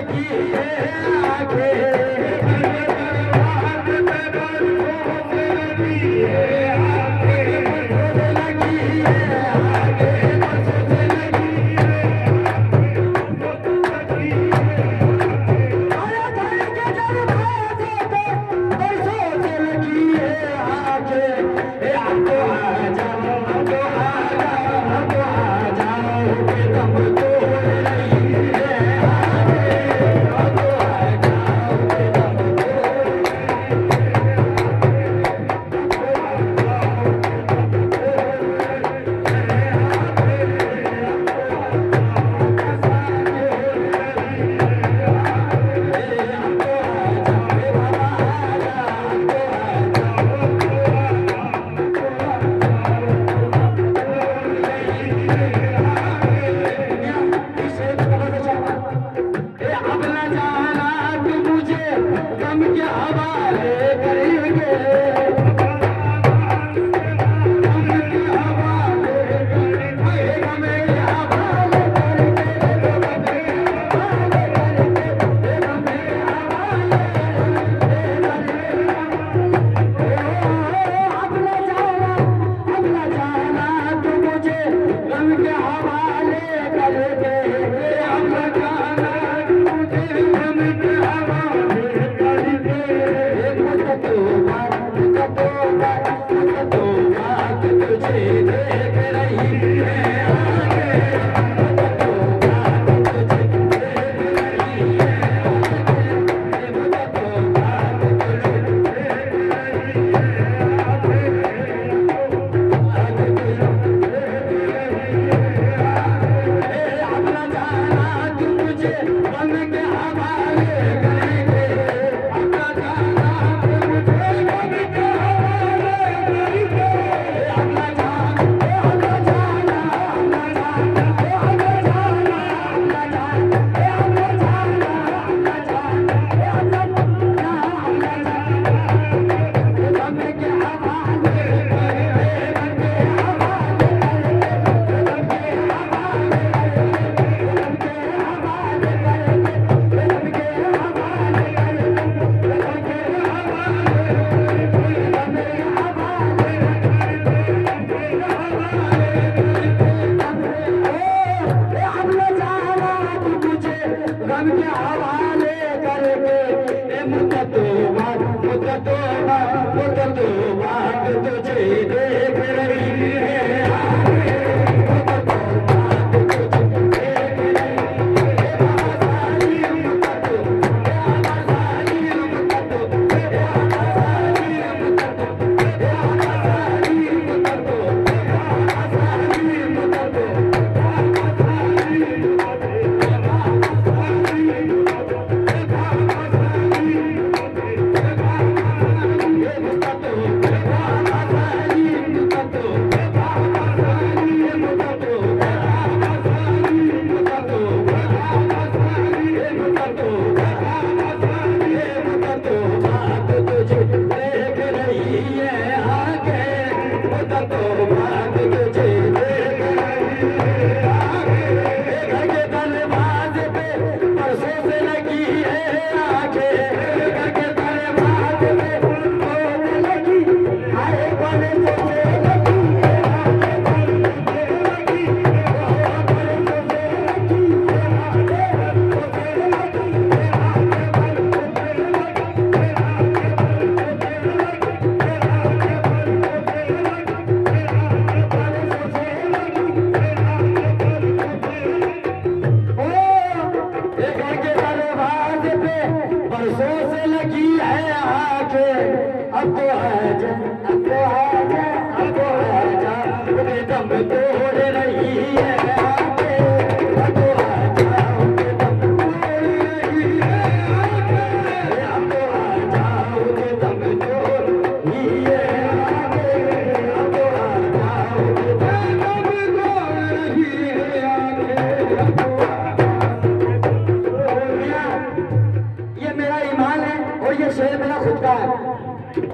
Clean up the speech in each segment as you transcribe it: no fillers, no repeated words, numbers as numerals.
लगी है आगे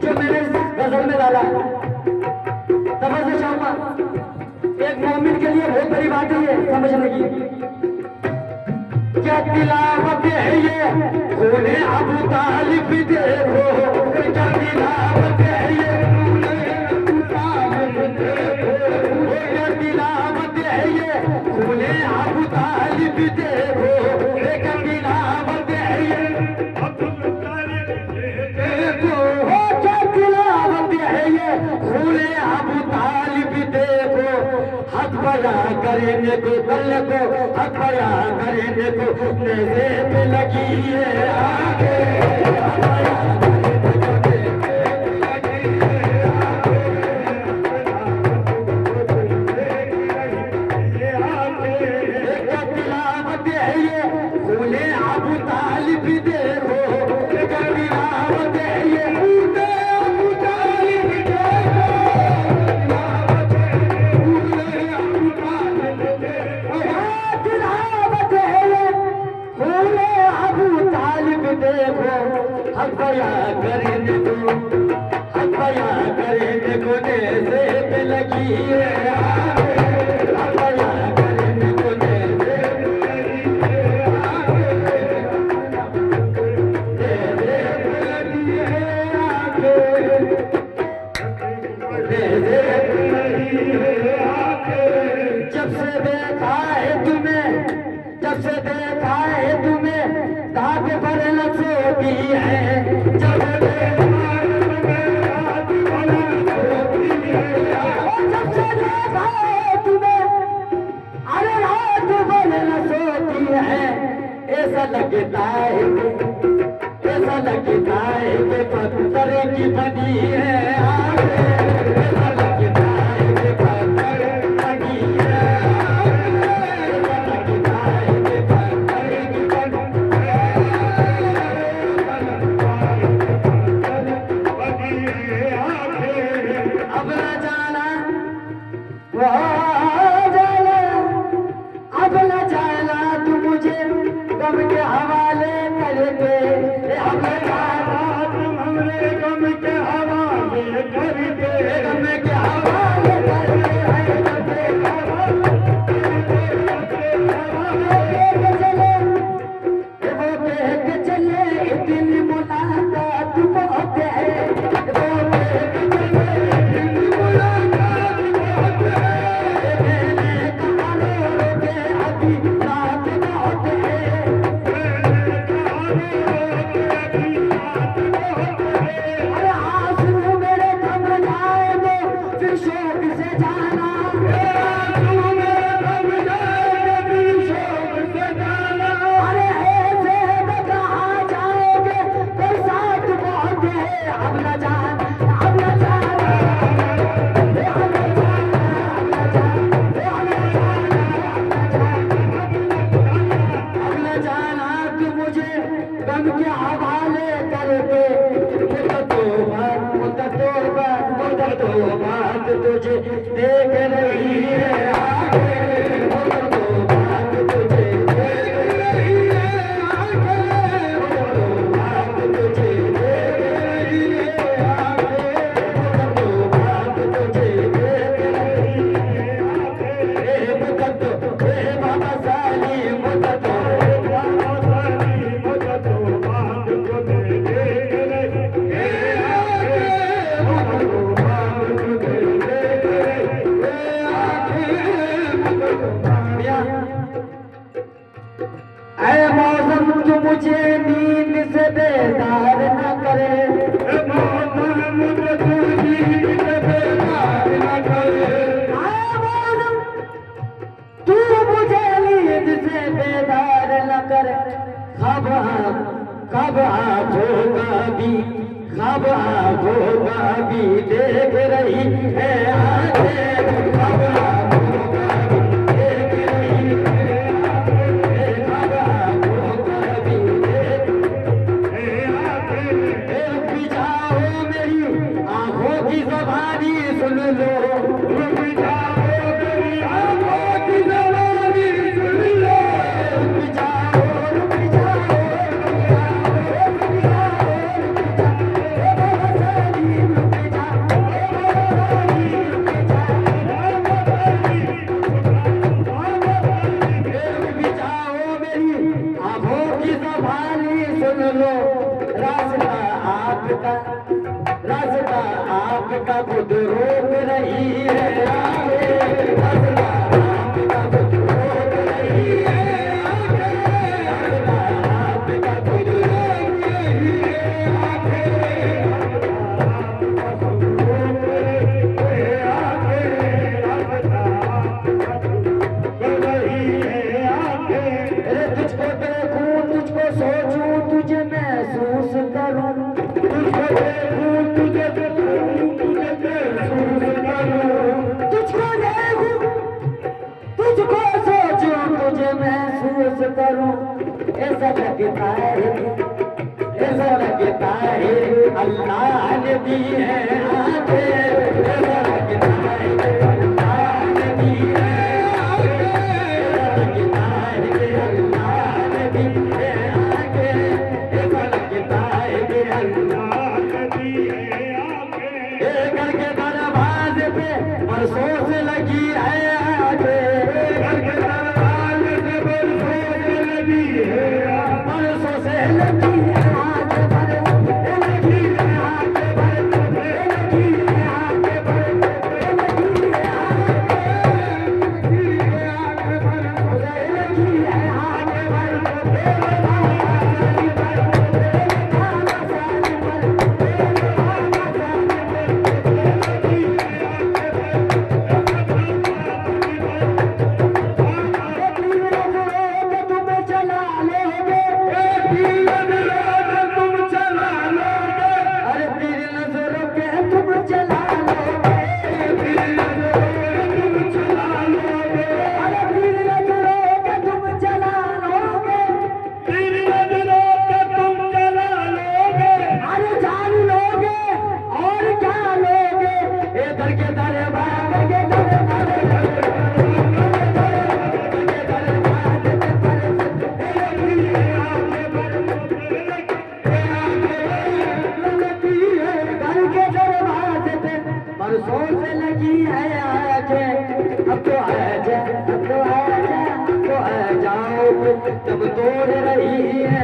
जो मैंने गजल में डाला तवज्जो चाहूंगा, एक मोमिन के लिए बहुत बड़ी बात है ये समझने की। क्या तिलावत है ये खूने अबू तालिब देखो क्या तिलावत है ये खूने अबू तालिब देखो क्या तिलावत है ये खूने अबू तालिब देखो क्या तिलावत है ये देखो क्या तिलावत है ये खूने अबू तालिब देखो हक बया करने को कल को हक बया करने को नज़े पे लगी है आगे तिलावत है ये खूने अबू तालिब देखो तिलावत है ये खूने अबू तालिब देखो देखो हक बया करने को हक बया करने को नज़े पे लगी है हक बया करने को नज़े पे लगी है जब से देखा है तुम्हें जब से देखा है तुम्हें ताक पर लसोती है जब देखा है जब से देखा है तुम्हें अरे हाथ पर लसोती है ऐसा लगता है कि पत्थर की बनी है ऐसा लगता है कि पत्थर बनी है ऐसा लगता है कि पत्थर की बनी अब न जाना अब न जाना तू मुझे गम के हवाले करके अब न जाना तुम हमरे गम के हवाले करके गम के हवाले करके वो कह के चले दिन मुलाकात बहुत है वो कह के चले दिन मुलाकात बहुत है मैंने कहा रोके अभी रात बहुत है मैंने कहा रोके अभी रात बहुत है अरे आंसू मेरे थम जाएंगे फिर शौक से जाना आंसू मेरे थम जाएंगे फिर शौक से जाना अरे ऐसे में कहाँ जाओगे कोई साथ बहुत है अब न जान अब न जान अब न जाना कि मुझे गम के हवाले करके मुद्दत बात तुझे देख रही है आगे मुद्दत बात तुझे देख रही है आगे मुद्दत बात तुझे देख रही है आगे मुद्दत बात तुझे देख रही है आगे मुद्दत बाबा साली मुद्दत बाबा साली मुद्दत बात तुझे देख रही है आगे मुद्दत बात तुझे देख रही है आगे ऐ मौसम तू मुझे नींद से बेदार न करे ऐ मौसम मुझे तू नींद से बेदार न करे ऐ मौसम तू मुझे नींद से बेदार न करे खब आंखों का भी देख रही है आगे खब आंखों का भी देख रही है आंखों की ज़बानी सुन लो रुक जाओ मेरी आंखों की ज़बानी सुन लो रुक जाओ रुक जाओ रुक जाओ रुक जाओ सुन लो रास्ता आपका, रास्ता आपका खुद रोक रही है आगे, रास्ता आपका खुद रोक रही है आगे, रास्ता आपका खुद रोक रही है आगे। अरे तुझको देखूं, तुझको सोचूं, तुझे महसूस करूं, तुझको देखूं, तुझे देखूं, तुझे महसूस करूं, तुझको देखूं, तुझको सोचूं, तुझे महसूस करूं। ऐसा लगता है, ऐसा लगता है अल्लाह ने दी है आंखें, ऐसा लगता है अल्लाह ने दी है आंखें, ऐसा लगता है अल्लाह ने दी है आंखें, ऐसा लगता है अल्लाह ने दी है आंखें। एक घर के दरवाजे पे बरसों से लगी है आंखें, घर के दरवाजे पे बरसों से लगी है, बरसों से लगी है आंखें, बरसों से लगी है आंखें, बरसों से लगी है आंखें, बरसों से लगी है आंखें, बरसों से लगी है आंखें, बरसों से बरसों से लगी है आंखें, अब तो आजा, अब तो आजा, अब तो आ जाओ, जब तोड़ रही है